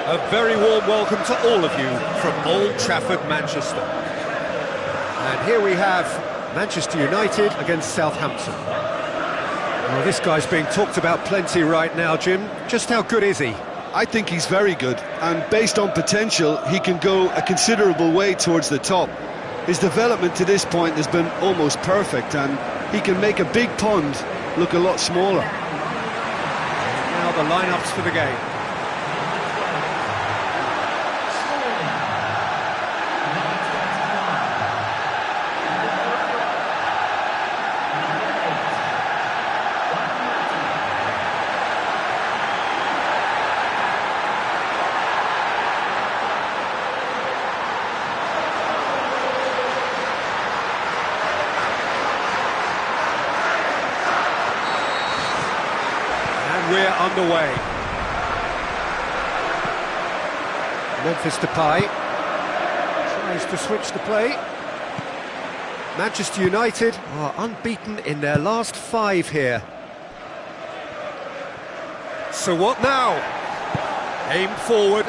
A very warm welcome to all of you from Old Trafford, Manchester. And here we have Manchester United against Southampton. Well, this guy's being talked about plenty right now, Jim. Just how good is he? I think he's very good, and based on potential, he can go a considerable way towards the top. His development to this point has been almost perfect, and he can make a big pond look a lot smaller. And now the lineups for the game. We're underway. Memphis Depay tries to switch the play. Manchester United are unbeaten in their last 5 here. So what now? Aim forward.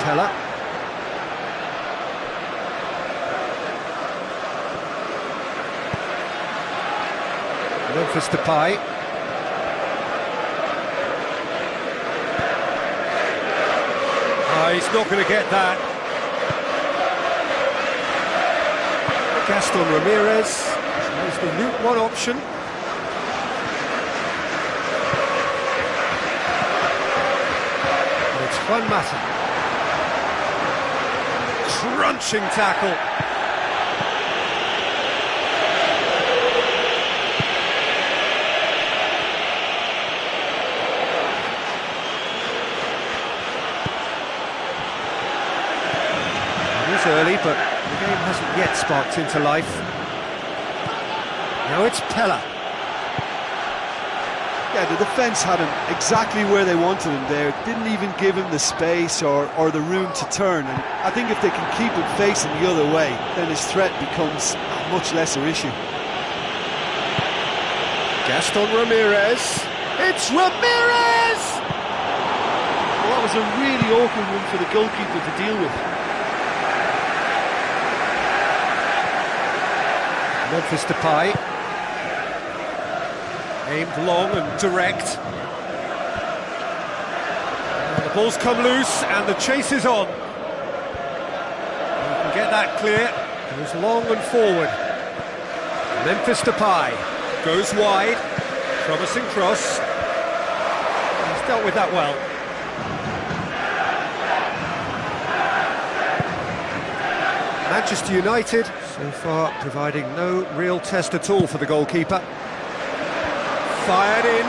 Pella. Memphis Depay. He's not going to get that. Gaston Ramirez is the route one option. And it's Juan Mata. Crunching tackle. Early, but the game hasn't yet sparked into life. Now it's Pella. Yeah, the defence had him exactly where they wanted him there. Didn't even give him the space or the room to turn. And I think if they can keep him facing the other way, then his threat becomes a much lesser issue. Gaston Ramirez. It's Ramirez! Well, that was a really awkward one for the goalkeeper to deal with. Memphis Depay, aimed long and direct. And the ball's come loose and the chase is on. You can get that clear. Goes long and forward. Memphis Depay goes wide. Promising cross. He's dealt with that well. Manchester United, so far providing no real test at all for the goalkeeper. Fired in.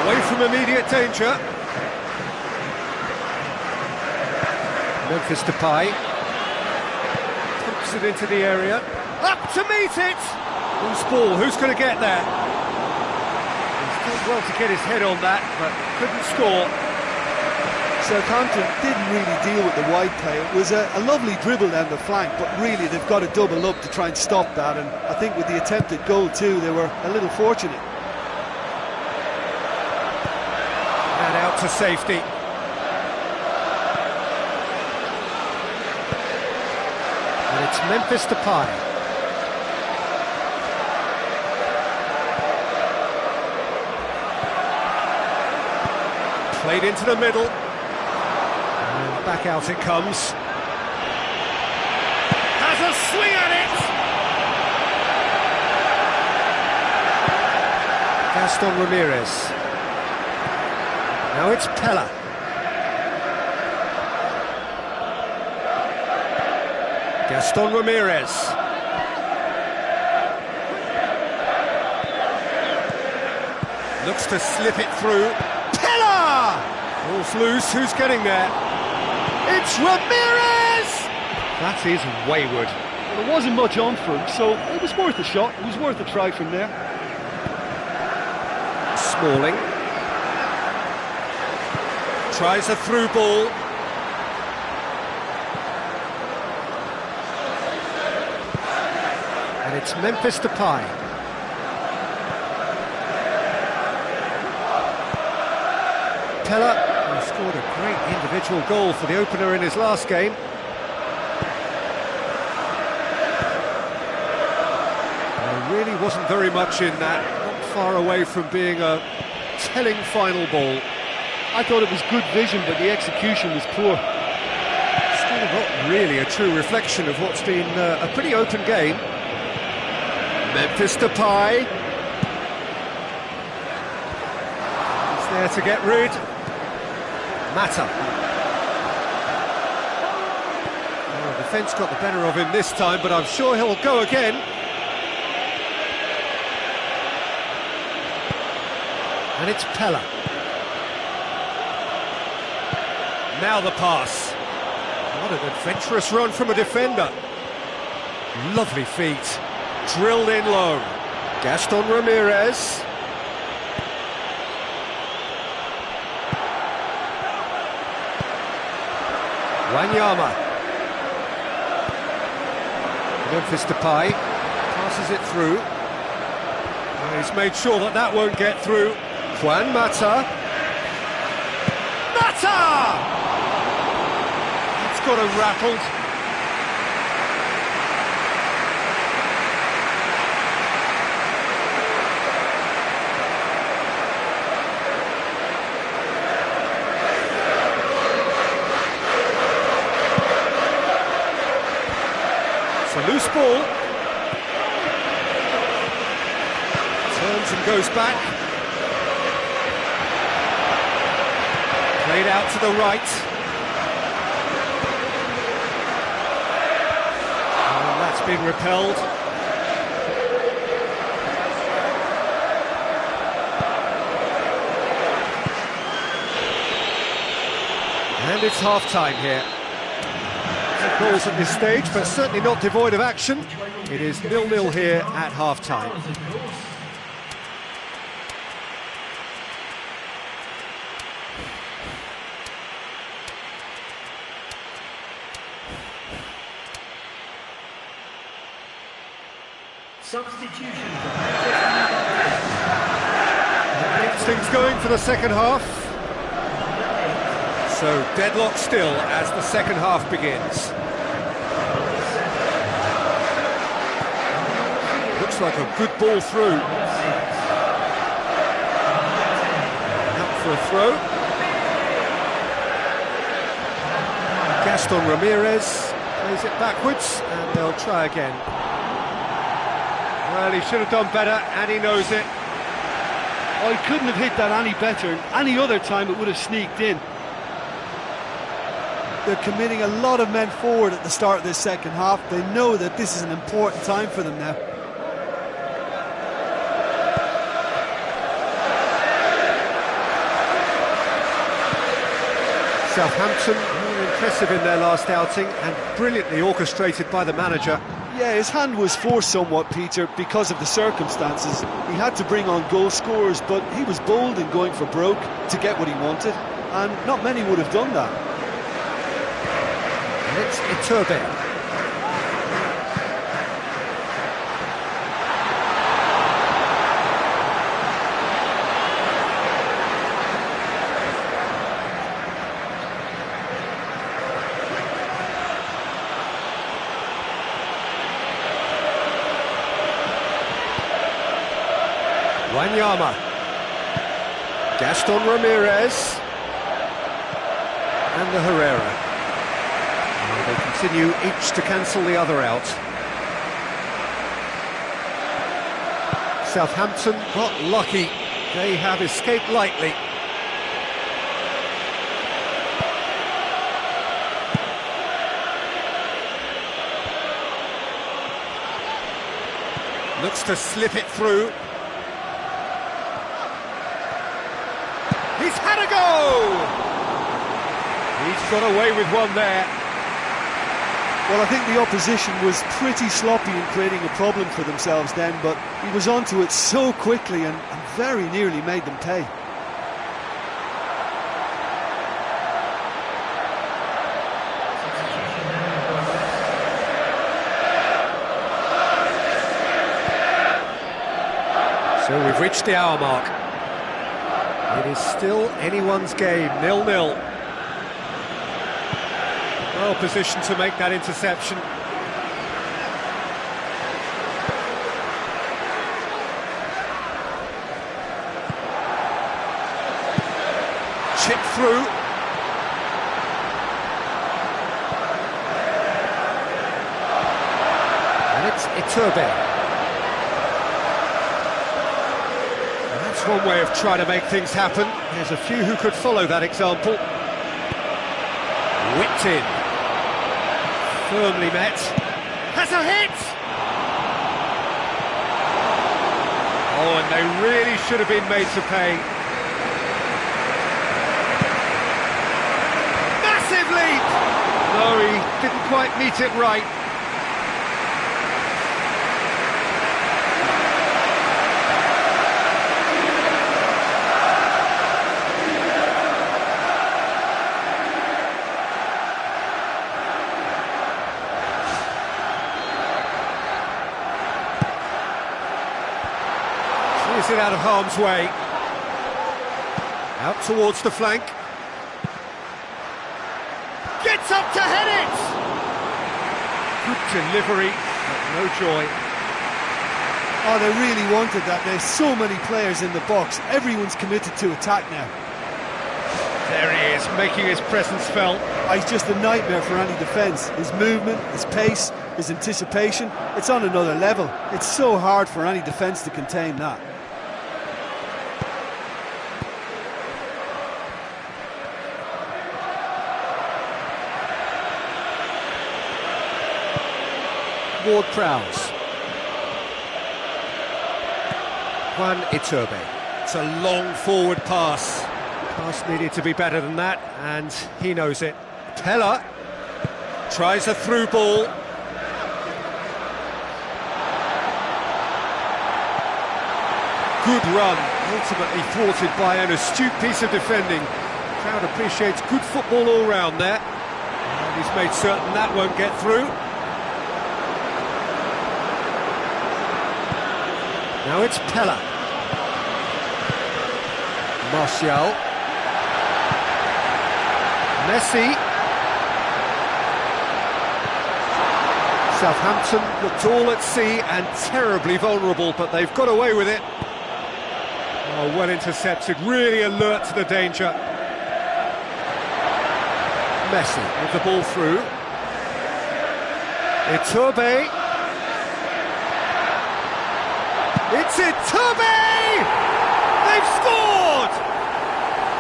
Away from immediate danger. Memphis Depay. Puts it into the area. Up to meet it! Loose ball, who's going to get there? He's done well to get his head on that, but couldn't score. Southampton didn't really deal with the wide play. It was a lovely dribble down the flank, but really they've got to double up to try and stop that, and I think with the attempted goal too, they were a little fortunate. And out to safety. And it's Memphis Depay. Played into the middle. Back out it comes. Has a swing at it! Gaston Ramirez. Now it's Pella. Gaston Ramirez. Looks to slip it through. Pella! Ball's loose, who's getting there? It's Ramirez! That is wayward. Well, there wasn't much on for him, so it was worth a shot. It was worth a try from there. Smalling. Tries a through ball. And it's Memphis Depay. Pella, who scored a great individual goal for the opener in his last game. There really wasn't very much in that, not far away from being a telling final ball. I thought it was good vision, but the execution was poor. Still not really a true reflection of what's been a pretty open game. Memphis Depay. He's there to get rid. Mata. Well, the defence got the better of him this time, but I'm sure he'll go again. And it's Pella. Now the pass. What an adventurous run from a defender. Lovely feet. Drilled in low. Gaston Ramirez. Wanyama. Memphis Depay passes it through. And he's made sure that that won't get through. Juan Mata. Mata! It's got him rattled. It's a loose ball. Turns and goes back. Played out to the right. And that's been repelled. And it's half-time here. No goals at this stage, but certainly not devoid of action. It is 0-0 here at half-time. Substitution. Gets things going for the second half. So deadlock still as the second half begins. Looks like a good ball through. Out for a throw. Gaston Ramirez plays it backwards and they'll try again. Well, he should have done better, and he knows it. Oh, he couldn't have hit that any better. Any other time it would have sneaked in. They're committing a lot of men forward at the start of this second half. They know that this is an important time for them now. Southampton, more impressive in their last outing, and brilliantly orchestrated by the manager. Yeah, his hand was forced somewhat, Peter, because of the circumstances. He had to bring on goal scorers, but he was bold in going for broke to get what he wanted, and not many would have done that. And it's Iturbe. Wanyama. Gaston Ramirez. And the Herrera. And they continue each to cancel the other out. Southampton got lucky. They have escaped lightly. Looks to slip it through. He's had a go! He's got away with one there. Well, I think the opposition was pretty sloppy in creating a problem for themselves then, but he was onto it so quickly and very nearly made them pay. So we've reached the hour mark. It is still anyone's game, 0-0. Well positioned to make that interception. Chip through. And it's Iturbe. That's one way of trying to make things happen. There's a few who could follow that example. Whipped in. Firmly met. Has a hit! Oh, and they really should have been made to pay. Massive leap! No, he didn't quite meet it right. Is it out of harm's way? Out towards the flank. Gets up to head it! Good delivery, but no joy. Oh, they really wanted that. There's so many players in the box. Everyone's committed to attack now. There he is, making his presence felt. Oh, he's just a nightmare for any defence. His movement, his pace, his anticipation, it's on another level. It's so hard for any defence to contain that. Ward-Prowse. Juan Iturbe. It's a long forward pass. Pass needed to be better than that, and he knows it. Pella tries a through ball. Good run, ultimately thwarted by an astute piece of defending. The crowd appreciates good football all round there. And he's made certain that won't get through. Now it's Pella. Martial. Messi. Southampton looked all at sea and terribly vulnerable, but they've got away with it. Oh, well intercepted, really alert to the danger. Messi with the ball through. Iturbe. It's Iturbe! They've scored!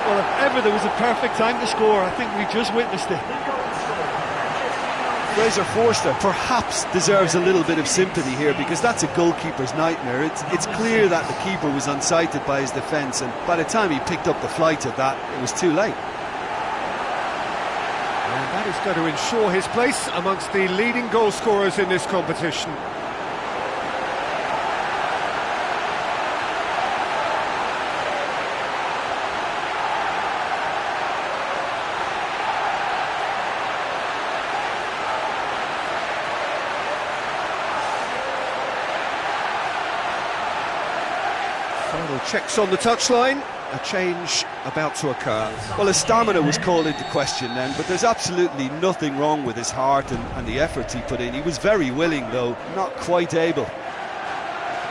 Well, if ever there was a perfect time to score, I think we just witnessed it. Fraser Forster perhaps deserves a little bit of sympathy here, because that's a goalkeeper's nightmare. It's clear that the keeper was unsighted by his defence, and by the time he picked up the flight of that, it was too late. And that is going to ensure his place amongst the leading goal scorers in this competition. Final checks on the touchline, a change about to occur. Well, his stamina was called into question then, but there's absolutely nothing wrong with his heart and the efforts he put in. He was very willing, though, not quite able.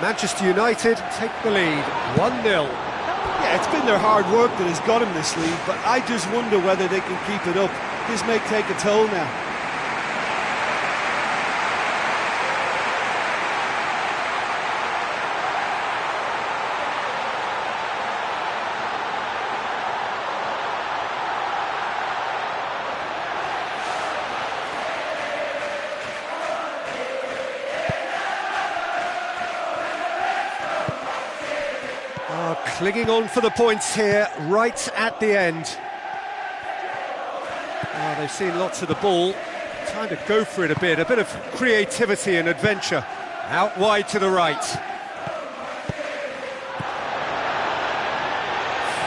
Manchester United take the lead, 1-0. Yeah, it's been their hard work that has got him this lead, but I just wonder whether they can keep it up. This may take a toll now. Clinging on for the points here, right at the end. They've seen lots of the ball. Time to go for it a bit of creativity and adventure. Out wide to the right.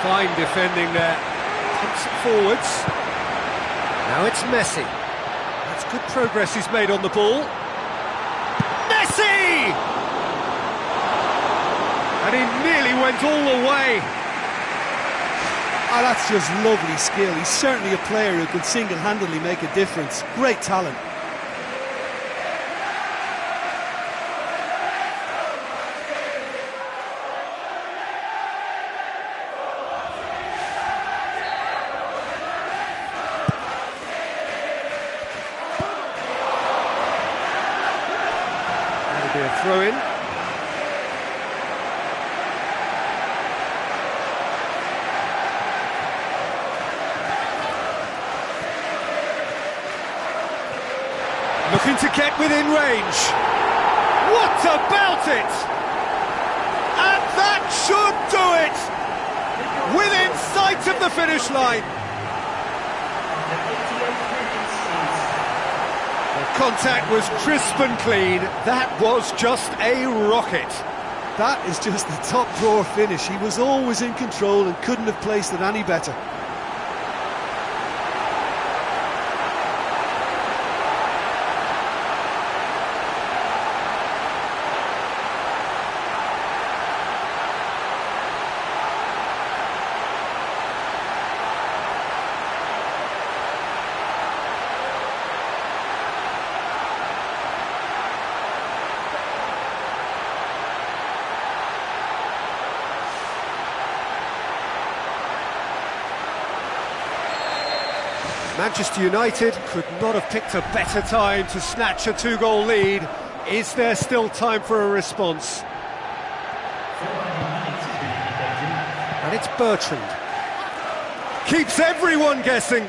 Fine defending there. Pumps it forwards. Now it's Messi. That's good progress he's made on the ball. Messi! And he nearly went all the way. Oh, that's just lovely skill. He's certainly a player who can single-handedly make a difference. Great talent. That'll be a throw-in. Looking to get within range. What about it? And that should do it! Within sight of the finish line. The contact was crisp and clean. That was just a rocket. That is just the top drawer finish. He was always in control and couldn't have placed it any better. Manchester United could not have picked a better time to snatch a two-goal lead. Is there still time for a response? And it's Bertrand. Keeps everyone guessing.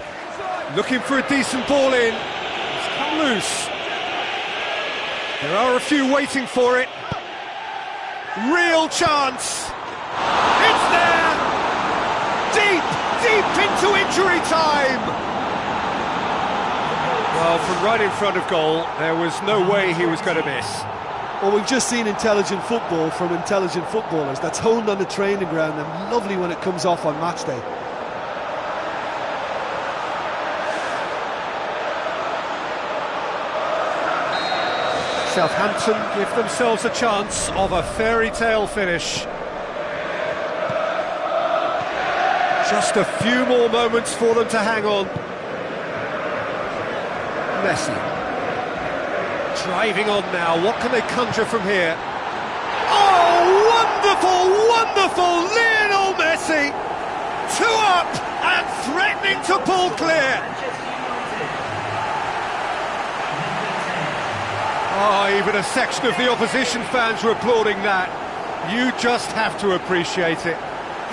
Looking for a decent ball in. It's come loose. There are a few waiting for it. Real chance. It's there! Deep into injury time! Well, from right in front of goal, there was no way he was going to miss. Well, we've just seen intelligent football from intelligent footballers. That's honed on the training ground and lovely when it comes off on match day. Southampton give themselves a chance of a fairy tale finish. Just a few more moments for them to hang on. Messi. Driving on now, what can they conjure from here? Oh, wonderful Lionel Messi! 2 up and threatening to pull clear. Oh, even a section of the opposition fans were applauding that. You just have to appreciate it.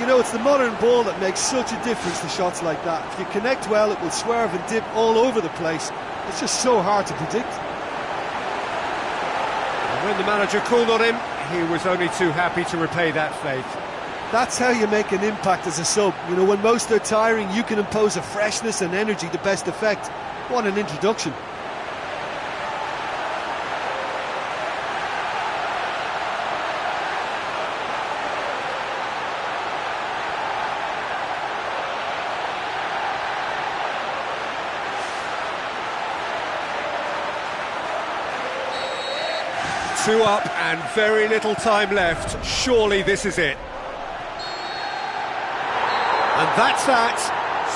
You know, it's the modern ball that makes such a difference to shots like that. If you connect well, it will swerve and dip all over the place. It's just so hard to predict. And when the manager called on him, he was only too happy to repay that faith. That's how you make an impact as a sub. You know, when most are tiring, you can impose a freshness and energy to best effect. What an introduction. Two up and very little time left. Surely this is it. And that's that.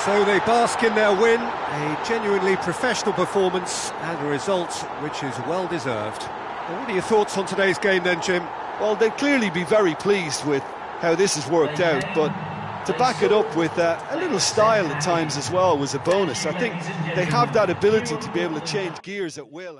So they bask in their win. A genuinely professional performance and a result which is well deserved. Well, what are your thoughts on today's game then, Jim? Well, they'd clearly be very pleased with how this has worked out, but to back it up with a little style at times as well was a bonus. I think they have that ability to be able to change gears at will.